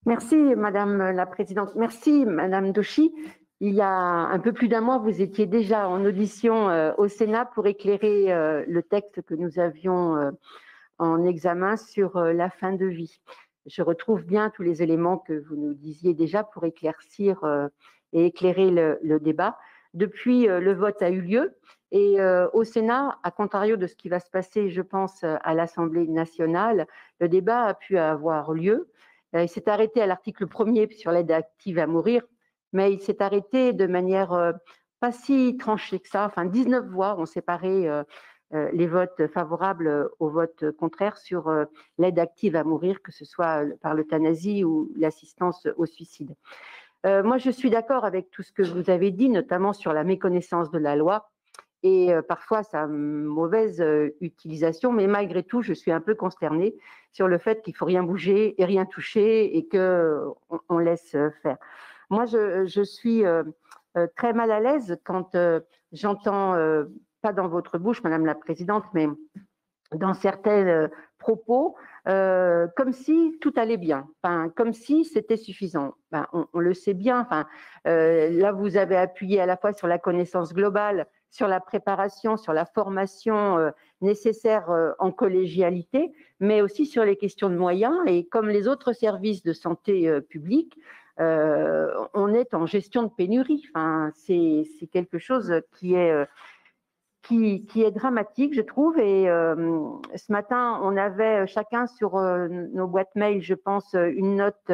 Merci, Madame la Présidente. Merci, Madame Dochy. Il y a un peu plus d'un mois, vous étiez déjà en audition au Sénat pour éclairer le texte que nous avions en examen sur la fin de vie. Je retrouve bien tous les éléments que vous nous disiez déjà pour éclaircir et éclairer le débat. Depuis, le vote a eu lieu et au Sénat, à contrario de ce qui va se passer, je pense, à l'Assemblée nationale, le débat a pu avoir lieu. Il s'est arrêté à l'article 1er sur l'aide active à mourir, mais il s'est arrêté de manière pas si tranchée que ça. Enfin, 19 voix ont séparé les votes favorables au vote contraire sur l'aide active à mourir, que ce soit par l'euthanasie ou l'assistance au suicide. Moi, je suis d'accord avec tout ce que vous avez dit, notamment sur la méconnaissance de la loi et parfois sa mauvaise utilisation, mais malgré tout, je suis un peu consternée sur le fait qu'il ne faut rien bouger et rien toucher et qu'on laisse faire. Moi, je suis très mal à l'aise quand j'entends, pas dans votre bouche, Madame la Présidente, mais dans certains propos, comme si tout allait bien, enfin, comme si c'était suffisant. Ben, on le sait bien. Enfin, là, vous avez appuyé à la fois sur la connaissance globale, sur la préparation, sur la formation nécessaire en collégialité, mais aussi sur les questions de moyens. Et comme les autres services de santé publique, on est en gestion de pénurie. Enfin, c'est quelque chose qui est dramatique, je trouve. Et ce matin, on avait chacun sur nos boîtes mail, je pense, une note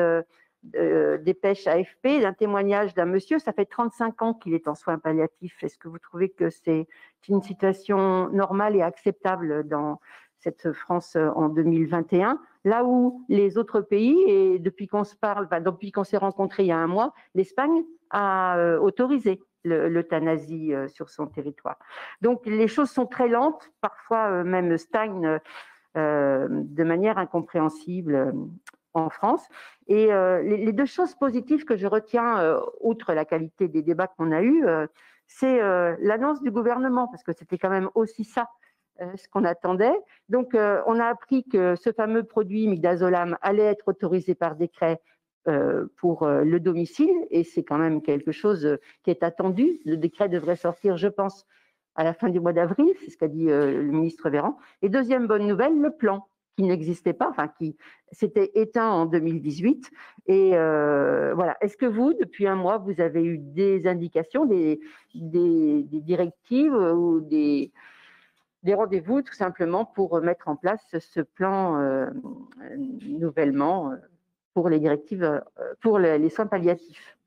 dépêche AFP d'un témoignage d'un monsieur. Ça fait 35 ans qu'il est en soins palliatifs. Est-ce que vous trouvez que c'est une situation normale et acceptable dans cette France en 2021, là où les autres pays, et depuis qu'on se parle, depuis qu'on s'est rencontrés il y a un mois, l'Espagne a autorisé l'euthanasie sur son territoire. Donc les choses sont très lentes, parfois même stagnent de manière incompréhensible en France. Et les deux choses positives que je retiens, outre la qualité des débats qu'on a eus, c'est l'annonce du gouvernement, parce que c'était quand même aussi ça ce qu'on attendait. Donc on a appris que ce fameux produit midazolam allait être autorisé par décret pour le domicile, et c'est quand même quelque chose qui est attendu. Le décret devrait sortir, je pense, à la fin du mois d'avril, c'est ce qu'a dit le ministre Véran. Et deuxième bonne nouvelle, le plan qui n'existait pas, enfin qui s'était éteint en 2018. Et voilà. Est-ce que vous, depuis un mois, vous avez eu des indications, des directives ou des rendez-vous tout simplement pour mettre en place ce plan nouvellement pour les directives, pour les soins palliatifs?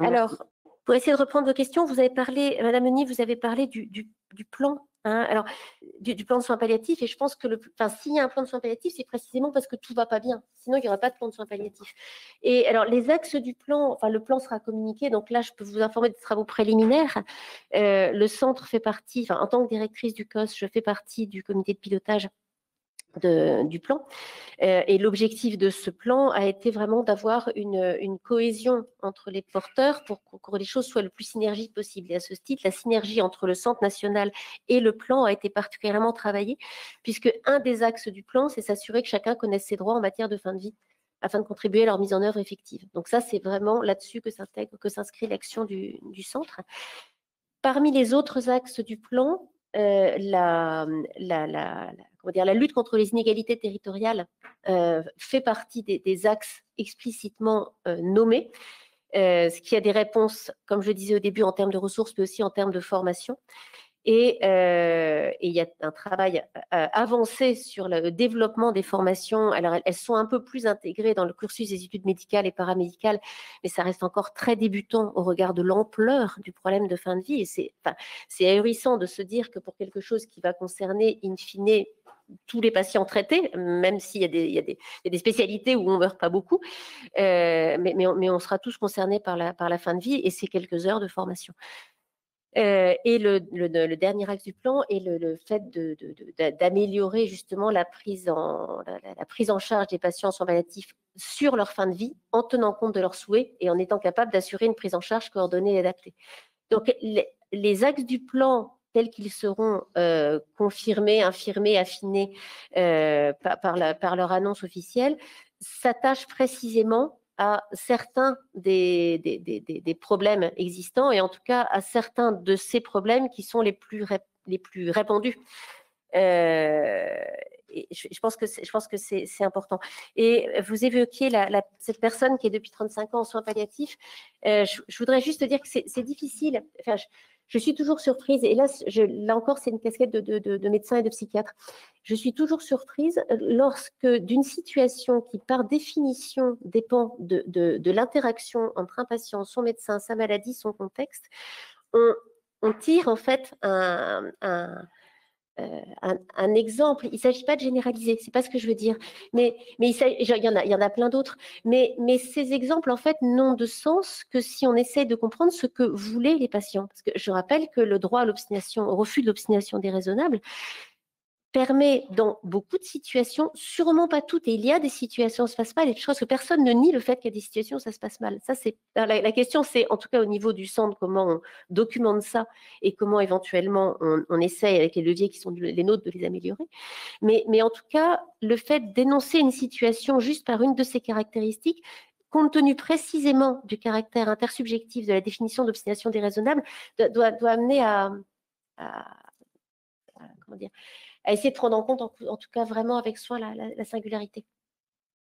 Merci. Alors, pour essayer de reprendre vos questions, vous avez parlé, Madame Meunier, vous avez parlé du plan, hein, alors, du plan de soins palliatifs, et je pense que s'il y a un plan de soins palliatifs, c'est précisément parce que tout ne va pas bien. Sinon, il n'y aurait pas de plan de soins palliatifs. Et alors, les axes du plan, enfin, le plan sera communiqué, donc là, je peux vous informer des travaux préliminaires. Le centre fait partie, enfin, en tant que directrice du COS, je fais partie du comité de pilotage du plan. Et l'objectif de ce plan a été vraiment d'avoir une cohésion entre les porteurs pour que les choses soient le plus synergiques possible. Et à ce titre, la synergie entre le Centre national et le plan a été particulièrement travaillée, puisque un des axes du plan, c'est s'assurer que chacun connaisse ses droits en matière de fin de vie, afin de contribuer à leur mise en œuvre effective. Donc ça, c'est vraiment là-dessus que s'inscrit l'action du centre. Parmi les autres axes du plan, la lutte contre les inégalités territoriales fait partie des axes explicitement nommés, ce qui a des réponses, comme je disais au début, en termes de ressources, mais aussi en termes de formation. Et il y a un travail avancé sur le développement des formations. Alors, elles sont un peu plus intégrées dans le cursus des études médicales et paramédicales, mais ça reste encore très débutant au regard de l'ampleur du problème de fin de vie. Et c'est ahurissant de se dire que pour quelque chose qui va concerner, in fine, tous les patients traités, même s'il y a des spécialités où on ne meurt pas beaucoup, mais on sera tous concernés par la fin de vie, et c'est quelques heures de formation. Et le dernier axe du plan est le fait d'améliorer justement la prise en charge des patients en soins palliatifs sur leur fin de vie, en tenant compte de leurs souhaits et en étant capable d'assurer une prise en charge coordonnée et adaptée. Donc, les axes du plan tels qu'ils seront confirmés, infirmés, affinés par leur annonce officielle, s'attachent précisément à certains des problèmes existants, et en tout cas à certains de ces problèmes qui sont les plus répandus. Et je pense que c'est important. Et vous évoquiez cette personne qui est depuis 35 ans en soins palliatifs. Je voudrais juste dire que c'est difficile. Enfin, je suis toujours surprise, et là encore, c'est une casquette de médecin et de psychiatre. Je suis toujours surprise lorsque d'une situation qui, par définition, dépend de l'interaction entre un patient, son médecin, sa maladie, son contexte, on tire en fait un exemple. Il ne s'agit pas de généraliser, c'est pas ce que je veux dire, mais il y en a plein d'autres, mais ces exemples en fait n'ont de sens que si on essaie de comprendre ce que voulaient les patients. Parce que je rappelle que le droit à l'obstination, au refus de l'obstination déraisonnable, permet dans beaucoup de situations, sûrement pas toutes, et il y a des situations où ça se passe mal, et je pense que personne ne nie le fait qu'il y a des situations où ça se passe mal. Ça, c'est la question, c'est en tout cas au niveau du centre, comment on documente ça et comment éventuellement on essaye avec les leviers qui sont les nôtres de les améliorer. Mais en tout cas, le fait d'énoncer une situation juste par une de ses caractéristiques, compte tenu précisément du caractère intersubjectif de la définition d'obstination déraisonnable, doit amener comment dire, à essayer de prendre en compte, en tout cas vraiment avec soin, la singularité.